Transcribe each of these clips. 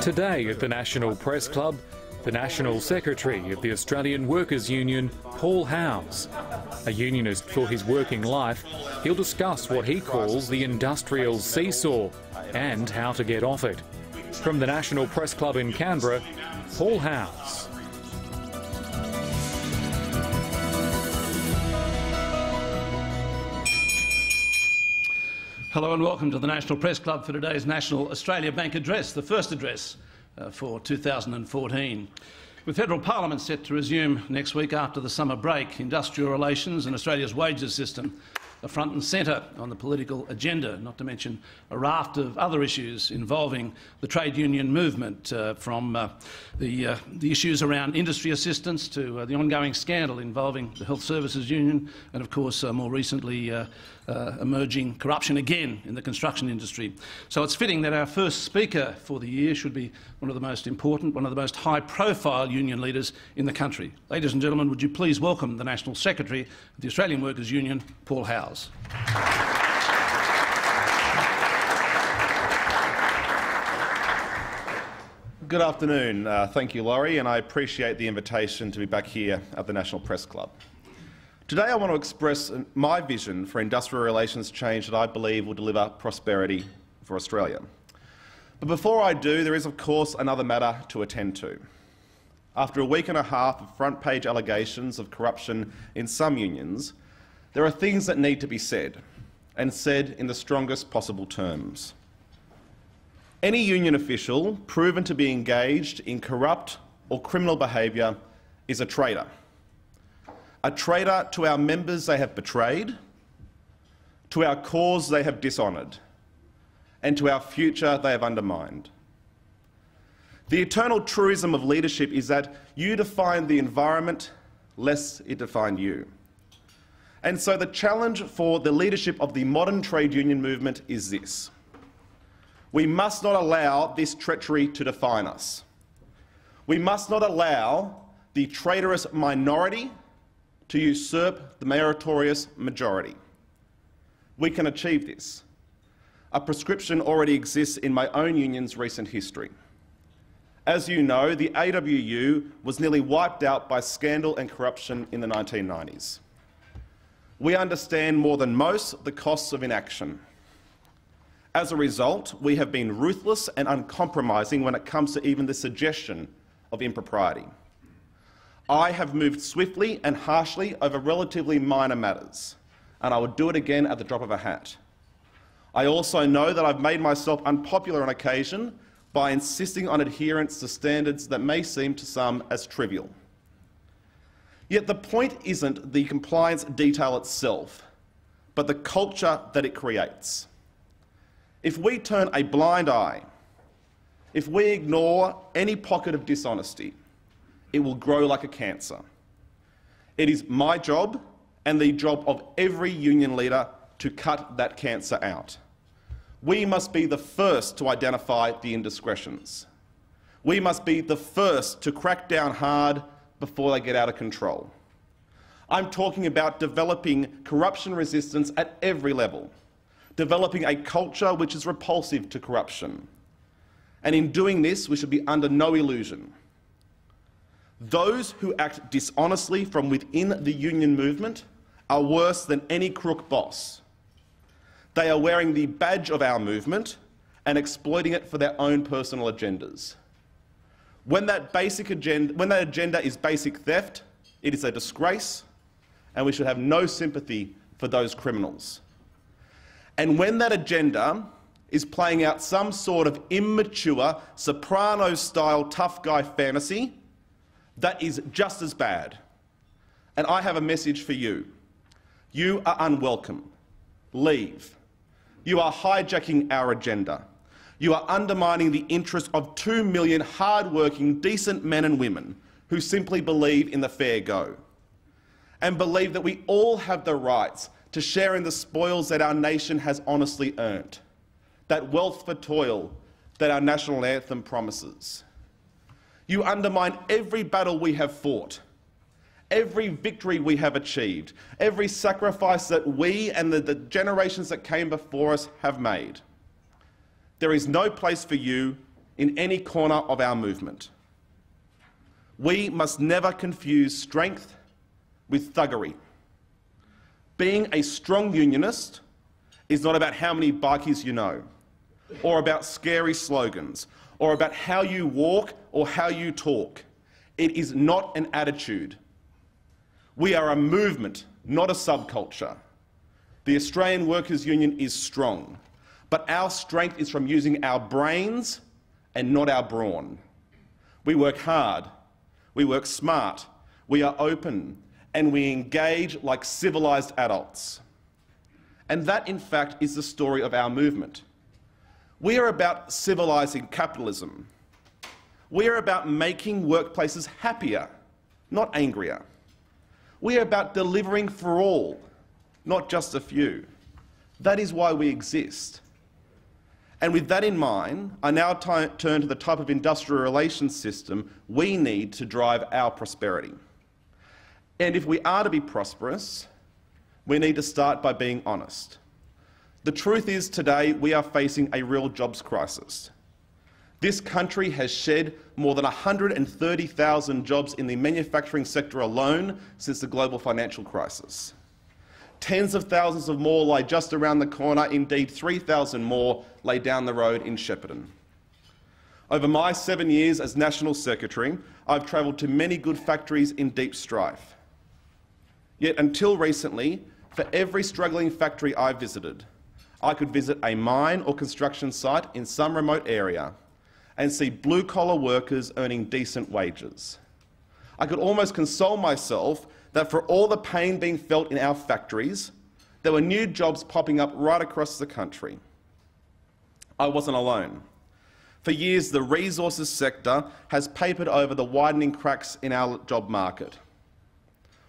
Today at the National Press Club, the National Secretary of the Australian Workers' Union, Paul Howes. A unionist for his working life, he'll discuss what he calls the industrial seesaw and how to get off it. From the National Press Club in Canberra, Paul Howes. Hello and welcome to the National Press Club for today's National Australia Bank Address, the first address for 2014. With Federal Parliament set to resume next week after the summer break, industrial relations and Australia's wages system are front and centre on the political agenda, not to mention a raft of other issues involving the trade union movement, from the issues around industry assistance to the ongoing scandal involving the Health Services Union and, of course, more recently emerging corruption again in the construction industry. So it's fitting that our first speaker for the year should be one of the most important, one of the most high-profile union leaders in the country. Ladies and gentlemen, would you please welcome the National Secretary of the Australian Workers' Union, Paul Howes. Good afternoon. Thank you, Laurie, and I appreciate the invitation to be back here at the National Press Club. Today I want to express my vision for industrial relations change that I believe will deliver prosperity for Australia. But before I do, there is of course another matter to attend to. After a week and a half of front-page allegations of corruption in some unions, there are things that need to be said, and said in the strongest possible terms. Any union official proven to be engaged in corrupt or criminal behaviour is a traitor. A traitor to our members they have betrayed, to our cause they have dishonoured, and to our future they have undermined. The eternal truism of leadership is that you define the environment, lest it define you. And so the challenge for the leadership of the modern trade union movement is this. We must not allow this treachery to define us. We must not allow the traitorous minority to usurp the meritorious majority. We can achieve this. A prescription already exists in my own union's recent history. As you know, the AWU was nearly wiped out by scandal and corruption in the 1990s. We understand more than most the costs of inaction. As a result, we have been ruthless and uncompromising when it comes to even the suggestion of impropriety. I have moved swiftly and harshly over relatively minor matters, and I would do it again at the drop of a hat. I also know that I've made myself unpopular on occasion by insisting on adherence to standards that may seem to some as trivial. Yet the point isn't the compliance detail itself, but the culture that it creates. If we turn a blind eye, if we ignore any pocket of dishonesty, it will grow like a cancer. It is my job and the job of every union leader to cut that cancer out. We must be the first to identify the indiscretions. We must be the first to crack down hard before they get out of control. I'm talking about developing corruption resistance at every level, developing a culture which is repulsive to corruption. And in doing this, we should be under no illusion. Those who act dishonestly from within the union movement are worse than any crook boss. They are wearing the badge of our movement and exploiting it for their own personal agendas. When that agenda is basic theft, it is a disgrace, and we should have no sympathy for those criminals. And when that agenda is playing out some sort of immature, Sopranos-style tough guy fantasy, that is just as bad. And I have a message for you. You are unwelcome. Leave. You are hijacking our agenda. You are undermining the interests of 2 million hard-working, decent men and women who simply believe in the fair go and believe that we all have the rights to share in the spoils that our nation has honestly earned, that wealth for toil that our national anthem promises. You undermine every battle we have fought, every victory we have achieved, every sacrifice that we and the generations that came before us have made. There is no place for you in any corner of our movement. We must never confuse strength with thuggery. Being a strong unionist is not about how many bikies you know, or about scary slogans, or about how you walk or how you talk. It is not an attitude. We are a movement, not a subculture. The Australian Workers' Union is strong, but our strength is from using our brains and not our brawn. We work hard, we work smart, we are open, and we engage like civilised adults. And that, in fact, is the story of our movement. We are about civilising capitalism. We are about making workplaces happier, not angrier. We are about delivering for all, not just a few. That is why we exist. And with that in mind, I now turn to the type of industrial relations system we need to drive our prosperity. And if we are to be prosperous, we need to start by being honest. The truth is, today we are facing a real jobs crisis. This country has shed more than 130,000 jobs in the manufacturing sector alone since the global financial crisis. Tens of thousands of more lie just around the corner, indeed 3,000 more lay down the road in Shepparton. Over my 7 years as National Secretary, I've travelled to many good factories in deep strife. Yet until recently, for every struggling factory I visited, I could visit a mine or construction site in some remote area and see blue-collar workers earning decent wages. I could almost console myself that for all the pain being felt in our factories, there were new jobs popping up right across the country. I wasn't alone. For years, the resources sector has papered over the widening cracks in our job market.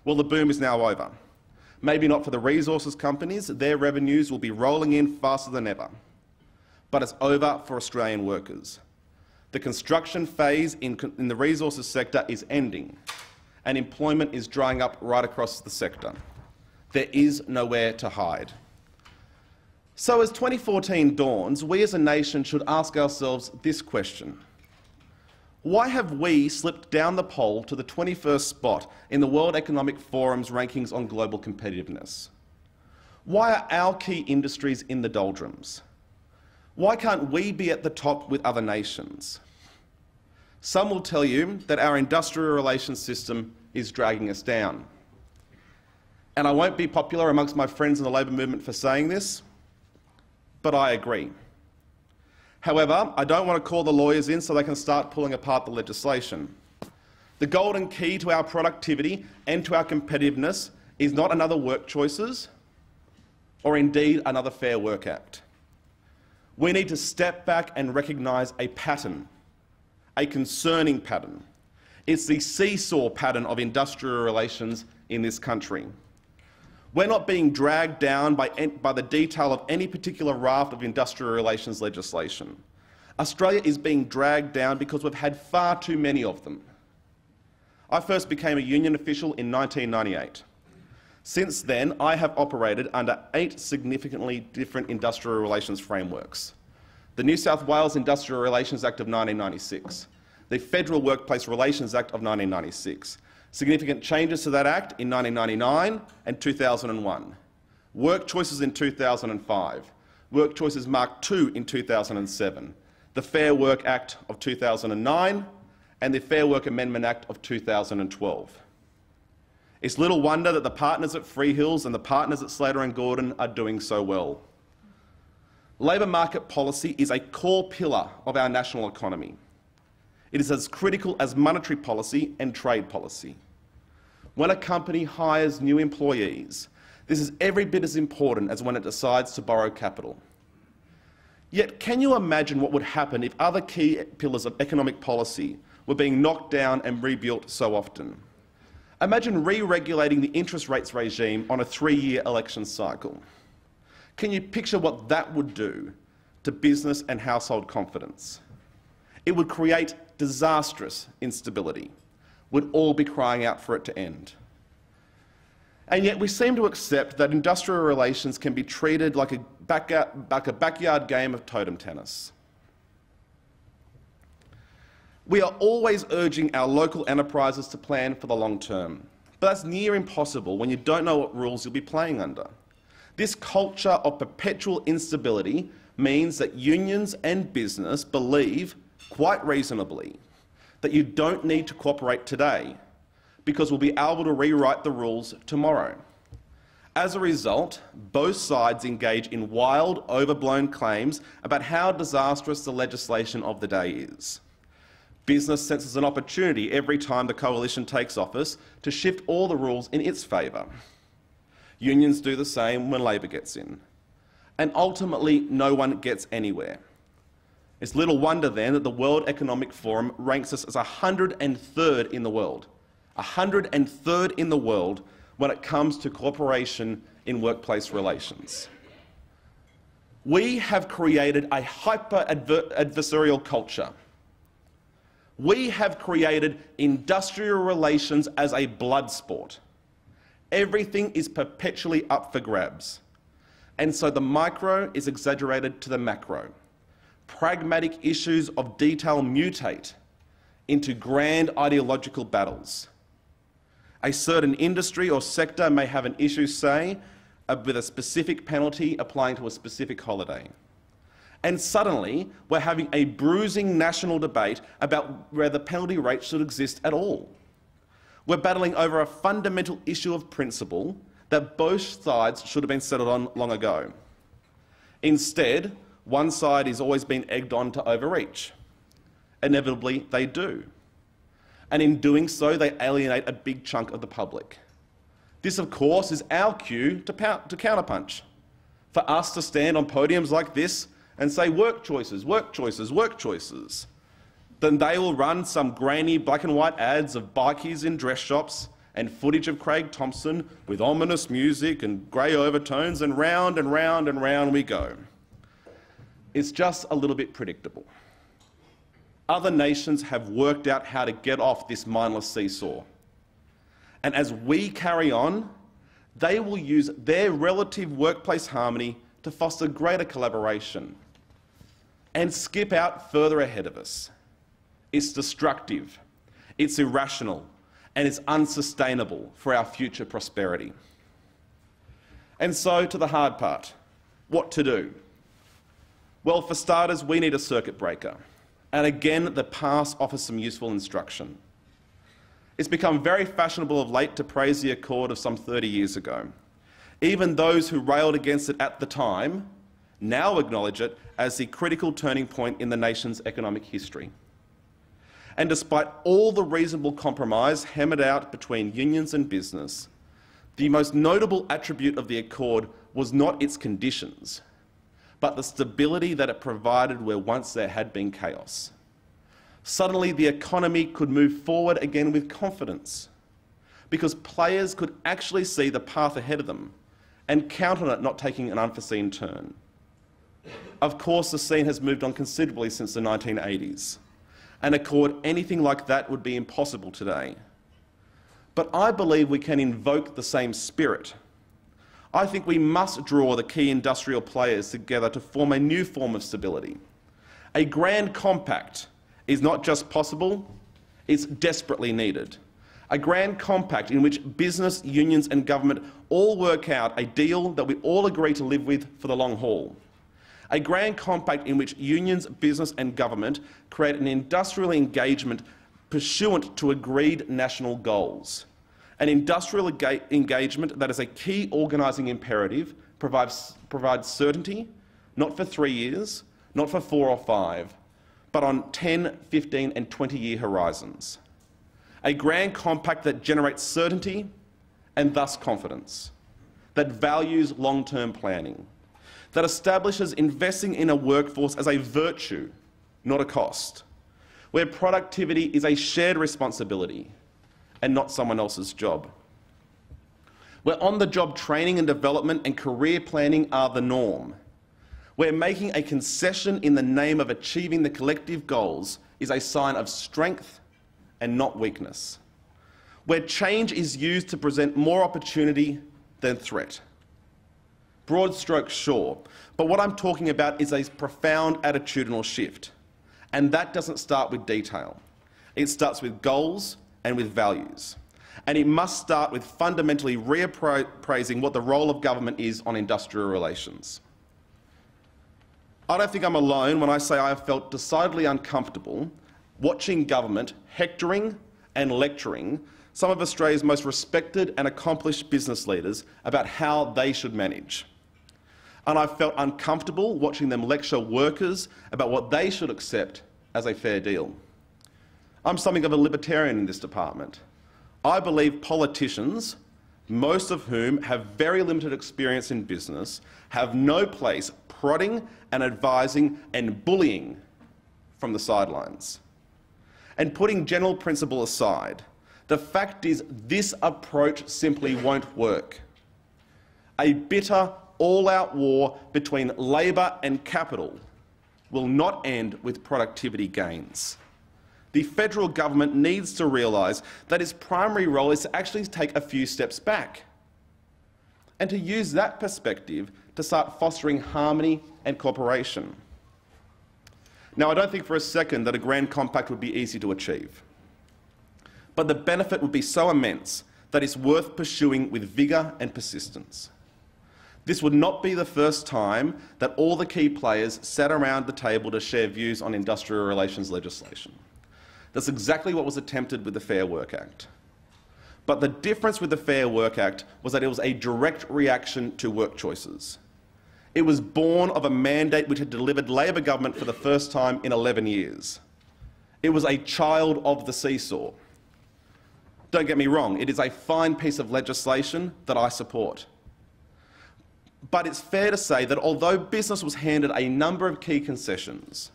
Well, the boom is now over. Maybe not for the resources companies, their revenues will be rolling in faster than ever. But it's over for Australian workers. The construction phase in the resources sector is ending, and employment is drying up right across the sector. There is nowhere to hide. So as 2014 dawns, we as a nation should ask ourselves this question. Why have we slipped down the pole to the 21st spot in the World Economic Forum's rankings on global competitiveness? Why are our key industries in the doldrums? Why can't we be at the top with other nations? Some will tell you that our industrial relations system is dragging us down. And I won't be popular amongst my friends in the Labor movement for saying this, but I agree. However, I don't want to call the lawyers in so they can start pulling apart the legislation. The golden key to our productivity and to our competitiveness is not another work choices or indeed another Fair Work Act. We need to step back and recognise a pattern, a concerning pattern. It's the seesaw pattern of industrial relations in this country. We're not being dragged down by the detail of any particular raft of industrial relations legislation. Australia is being dragged down because we've had far too many of them. I first became a union official in 1998. Since then, I have operated under 8 significantly different industrial relations frameworks. The New South Wales Industrial Relations Act of 1996, the Federal Workplace Relations Act of 1996, significant changes to that Act in 1999 and 2001, Work Choices in 2005, Work Choices Mark II in 2007, the Fair Work Act of 2009 and the Fair Work Amendment Act of 2012. It's little wonder that the partners at Freehills and the partners at Slater and Gordon are doing so well. Labour market policy is a core pillar of our national economy. It is as critical as monetary policy and trade policy. When a company hires new employees, this is every bit as important as when it decides to borrow capital. Yet, can you imagine what would happen if other key pillars of economic policy were being knocked down and rebuilt so often? Imagine re-regulating the interest rates regime on a 3-year election cycle. Can you picture what that would do to business and household confidence? It would create disastrous instability. We'd all be crying out for it to end. And yet we seem to accept that industrial relations can be treated like a backyard game of totem tennis. We are always urging our local enterprises to plan for the long term, but that's near impossible when you don't know what rules you'll be playing under. This culture of perpetual instability means that unions and business believe, quite reasonably, that you don't need to cooperate today because we'll be able to rewrite the rules tomorrow. As a result, both sides engage in wild, overblown claims about how disastrous the legislation of the day is. Business senses an opportunity every time the coalition takes office to shift all the rules in its favour. Unions do the same when Labor gets in. And ultimately, no one gets anywhere. It's little wonder then that the World Economic Forum ranks us as 103rd in the world. 103rd in the world when it comes to cooperation in workplace relations. We have created a hyper-adversarial culture. We have created industrial relations as a blood sport. Everything is perpetually up for grabs. And so the micro is exaggerated to the macro. Pragmatic issues of detail mutate into grand ideological battles. A certain industry or sector may have an issue, say, with a specific penalty applying to a specific holiday. And suddenly, we're having a bruising national debate about whether the penalty rate should exist at all. We're battling over a fundamental issue of principle that both sides should have been settled on long ago. Instead, one side is always being egged on to overreach. Inevitably, they do. And in doing so, they alienate a big chunk of the public. This, of course, is our cue to counterpunch. For us to stand on podiums like this and say, work choices, work choices, work choices. Then they will run some grainy black and white ads of bikies in dress shops and footage of Craig Thompson with ominous music and grey overtones, and round and round and round we go. It's just a little bit predictable. Other nations have worked out how to get off this mindless seesaw. And as we carry on, they will use their relative workplace harmony to foster greater collaboration and skip out further ahead of us. It's destructive, it's irrational, and it's unsustainable for our future prosperity. And so to the hard part, what to do? Well, for starters, we need a circuit breaker. And again, the past offers some useful instruction. It's become very fashionable of late to praise the Accord of some 30 years ago. Even those who railed against it at the time now acknowledge it as the critical turning point in the nation's economic history. And despite all the reasonable compromise hammered out between unions and business, the most notable attribute of the Accord was not its conditions, but the stability that it provided where once there had been chaos. Suddenly, the economy could move forward again with confidence, because players could actually see the path ahead of them and count on it not taking an unforeseen turn. Of course, the scene has moved on considerably since the 1980s. An accord anything like that would be impossible today. But I believe we can invoke the same spirit. I think we must draw the key industrial players together to form a new form of stability. A grand compact is not just possible, it's desperately needed. A grand compact in which business, unions and government all work out a deal that we all agree to live with for the long haul. A grand compact in which unions, business and government create an industrial engagement pursuant to agreed national goals. An industrial engagement that is a key organising imperative provides certainty, not for 3 years, not for 4 or 5, but on 10, 15 and 20-year horizons. A grand compact that generates certainty and thus confidence, that values long-term planning, that establishes investing in a workforce as a virtue, not a cost, where productivity is a shared responsibility and not someone else's job, where on-the-job training and development and career planning are the norm, where making a concession in the name of achieving the collective goals is a sign of strength and not weakness, where change is used to present more opportunity than threat. Broad strokes, sure, but what I'm talking about is a profound attitudinal shift, and that doesn't start with detail. It starts with goals and with values. And it must start with fundamentally reappraising what the role of government is on industrial relations. I don't think I'm alone when I say I have felt decidedly uncomfortable watching government hectoring and lecturing some of Australia's most respected and accomplished business leaders about how they should manage. And I've felt uncomfortable watching them lecture workers about what they should accept as a fair deal. I'm something of a libertarian in this department. I believe politicians, most of whom have very limited experience in business, have no place prodding and advising and bullying from the sidelines. And putting general principle aside, the fact is this approach simply won't work. A bitter, all-out war between Labor and capital will not end with productivity gains. The federal government needs to realise that its primary role is to actually take a few steps back and to use that perspective to start fostering harmony and cooperation. Now, I don't think for a second that a grand compact would be easy to achieve, but the benefit would be so immense that it's worth pursuing with vigour and persistence. This would not be the first time that all the key players sat around the table to share views on industrial relations legislation. That's exactly what was attempted with the Fair Work Act. But the difference with the Fair Work Act was that it was a direct reaction to work choices. It was born of a mandate which had delivered Labor government for the first time in 11 years. It was a child of the seesaw. Don't get me wrong, it is a fine piece of legislation that I support. But it's fair to say that although business was handed a number of key concessions,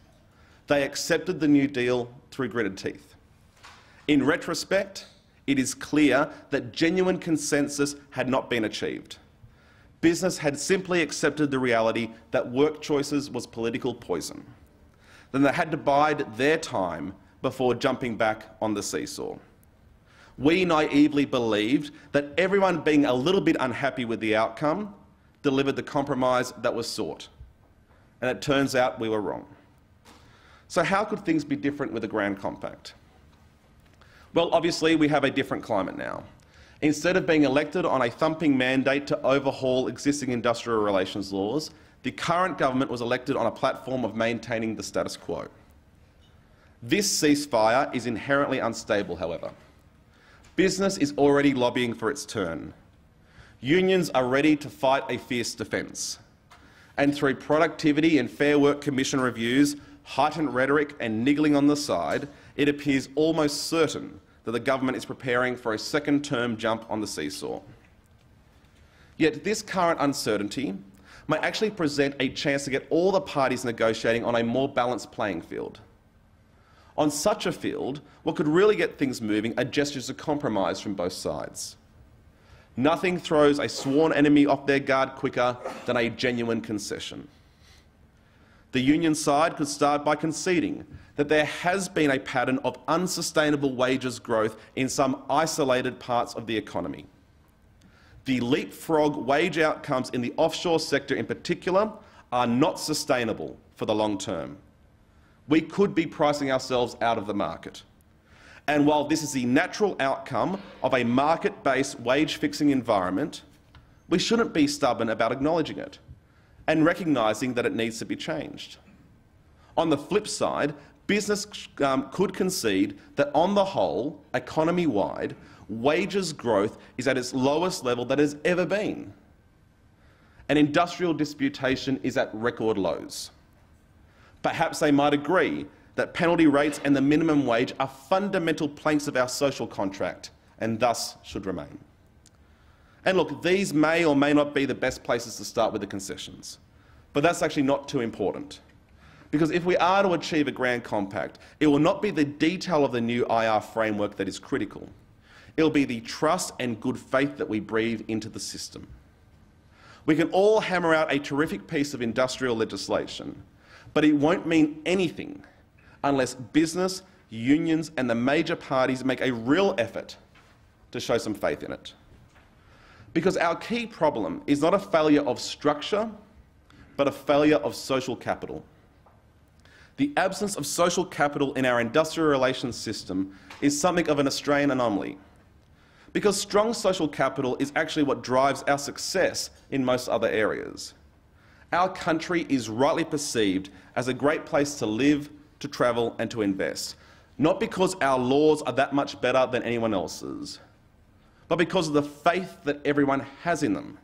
they accepted the New Deal through gritted teeth. In retrospect, it is clear that genuine consensus had not been achieved. Business had simply accepted the reality that work choices was political poison. Then they had to bide their time before jumping back on the seesaw. We naively believed that everyone being a little bit unhappy with the outcome delivered the compromise that was sought. And it turns out we were wrong. So how could things be different with a Grand Compact? Well, obviously we have a different climate now. Instead of being elected on a thumping mandate to overhaul existing industrial relations laws, the current government was elected on a platform of maintaining the status quo. This ceasefire is inherently unstable, however. Business is already lobbying for its turn. Unions are ready to fight a fierce defence. And through productivity and Fair Work Commission reviews, heightened rhetoric and niggling on the side, it appears almost certain that the government is preparing for a second-term jump on the seesaw. Yet this current uncertainty may actually present a chance to get all the parties negotiating on a more balanced playing field. On such a field, what could really get things moving are gestures of compromise from both sides. Nothing throws a sworn enemy off their guard quicker than a genuine concession. The union side could start by conceding that there has been a pattern of unsustainable wages growth in some isolated parts of the economy. The leapfrog wage outcomes in the offshore sector in particular are not sustainable for the long term. We could be pricing ourselves out of the market. And while this is the natural outcome of a market-based wage-fixing environment, we shouldn't be stubborn about acknowledging it and recognising that it needs to be changed. On the flip side, business could concede that on the whole, economy-wide, wages growth is at its lowest level that it has ever been. And industrial disputation is at record lows. Perhaps they might agree that penalty rates and the minimum wage are fundamental planks of our social contract and thus should remain. And look, these may or may not be the best places to start with the concessions, but that's actually not too important. Because if we are to achieve a Grand Compact, it will not be the detail of the new IR framework that is critical. It will be the trust and good faith that we breathe into the system. We can all hammer out a terrific piece of industrial legislation, but it won't mean anything unless business, unions and the major parties make a real effort to show some faith in it. Because our key problem is not a failure of structure, but a failure of social capital. the absence of social capital in our industrial relations system is something of an Australian anomaly, because strong social capital is actually what drives our success in most other areas. Our country is rightly perceived as a great place to live, to travel and to invest, not because our laws are that much better than anyone else's, but because of the faith that everyone has in them.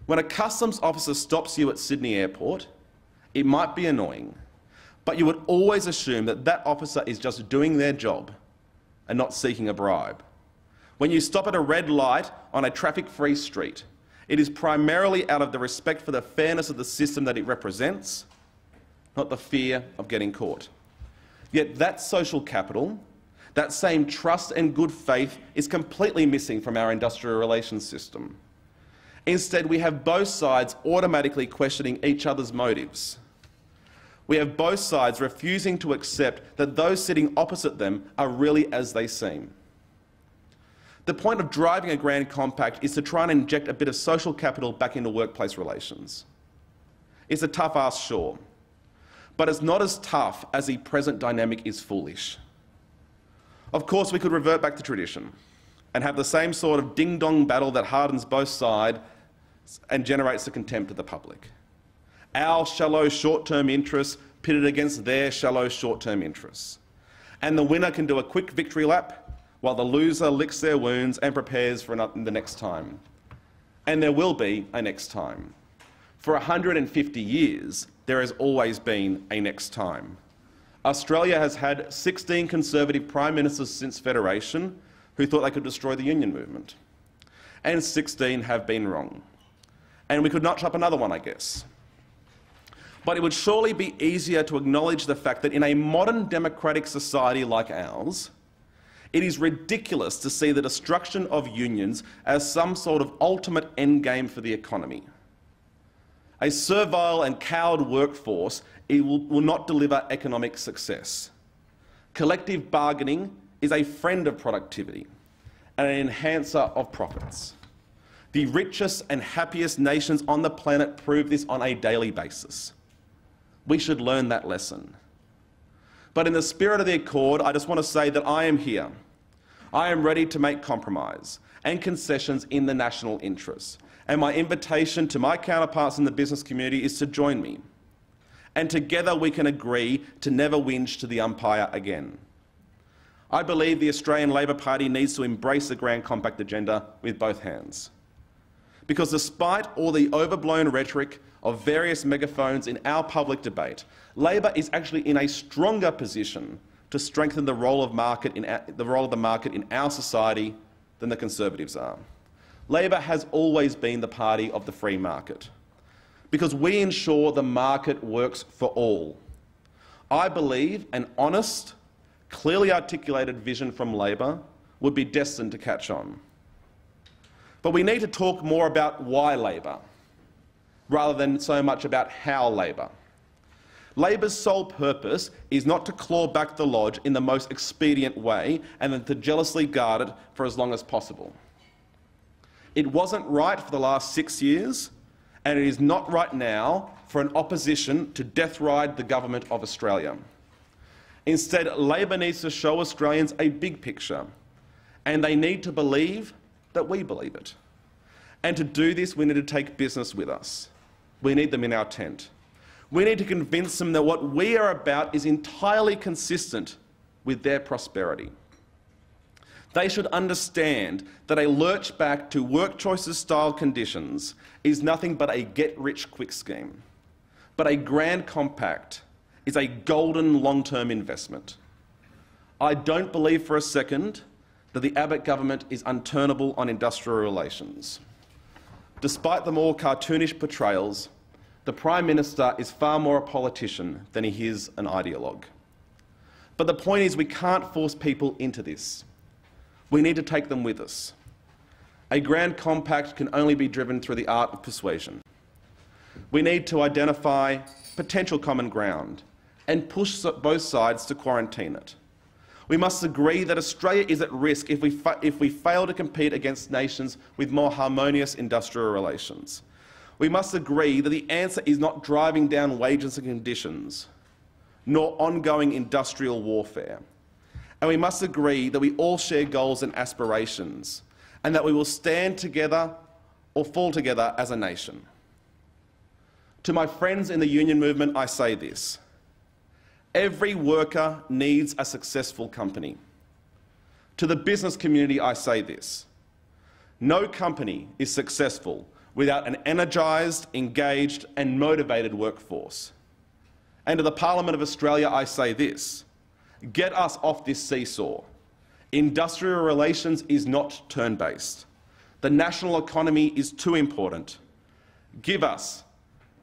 When a customs officer stops you at Sydney Airport, it might be annoying, but you would always assume that that officer is just doing their job and not seeking a bribe. When you stop at a red light on a traffic-free street, it is primarily out of the respect for the fairness of the system that it represents, not the fear of getting caught. Yet that social capital, that same trust and good faith, is completely missing from our industrial relations system. Instead, we have both sides automatically questioning each other's motives. We have both sides refusing to accept that those sitting opposite them are really as they seem. The point of driving a grand compact is to try and inject a bit of social capital back into workplace relations. It's a tough ask, sure, but it's not as tough as the present dynamic is foolish. Of course, we could revert back to tradition and have the same sort of ding-dong battle that hardens both sides and generates the contempt of the public. Our shallow short-term interests pitted against their shallow short-term interests. And the winner can do a quick victory lap while the loser licks their wounds and prepares for the next time. And there will be a next time. For 150 years, there has always been a next time. Australia has had 16 Conservative Prime Ministers since Federation who thought they could destroy the union movement. And 16 have been wrong. And we could notch up another one, I guess. But it would surely be easier to acknowledge the fact that in a modern democratic society like ours, it is ridiculous to see the destruction of unions as some sort of ultimate endgame for the economy. A servile and cowed workforce will not deliver economic success. Collective bargaining is a friend of productivity and an enhancer of profits. The richest and happiest nations on the planet prove this on a daily basis. We should learn that lesson. But in the spirit of the accord, I just want to say that I am here. I am ready to make compromise and concessions in the national interest. And my invitation to my counterparts in the business community is to join me. And together we can agree to never whinge to the umpire again. I believe the Australian Labor Party needs to embrace the Grand Compact agenda with both hands. Because despite all the overblown rhetoric of various megaphones in our public debate, Labor is actually in a stronger position to strengthen the role of the market in our society than the Conservatives are. Labor has always been the party of the free market, because we ensure the market works for all. I believe an honest, clearly articulated vision from Labor would be destined to catch on. But we need to talk more about why Labor, rather than so much about how Labor. Labor's sole purpose is not to claw back the lodge in the most expedient way and then to jealously guard it for as long as possible. It wasn't right for the last 6 years, and it is not right now for an opposition to death ride the government of Australia. Instead, Labor needs to show Australians a big picture, and they need to believe that we believe it. And to do this, we need to take business with us. We need them in our tent. We need to convince them that what we are about is entirely consistent with their prosperity. They should understand that a lurch back to work choices style conditions is nothing but a get-rich-quick scheme. But a grand compact is a golden long-term investment. I don't believe for a second that the Abbott government is unturnable on industrial relations. Despite the more cartoonish portrayals, the Prime Minister is far more a politician than he is an ideologue. But the point is, we can't force people into this. We need to take them with us. A grand compact can only be driven through the art of persuasion. We need to identify potential common ground and push both sides to quarantine it. We must agree that Australia is at risk if we fail to compete against nations with more harmonious industrial relations. We must agree that the answer is not driving down wages and conditions, nor ongoing industrial warfare. And we must agree that we all share goals and aspirations, and that we will stand together or fall together as a nation. To my friends in the union movement, I say this: every worker needs a successful company. To the business community, I say this: no company is successful without an energised, engaged and motivated workforce. And to the Parliament of Australia, I say this: get us off this seesaw. Industrial relations is not turn-based. The national economy is too important. Give us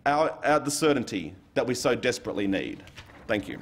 the certainty that we so desperately need. Thank you.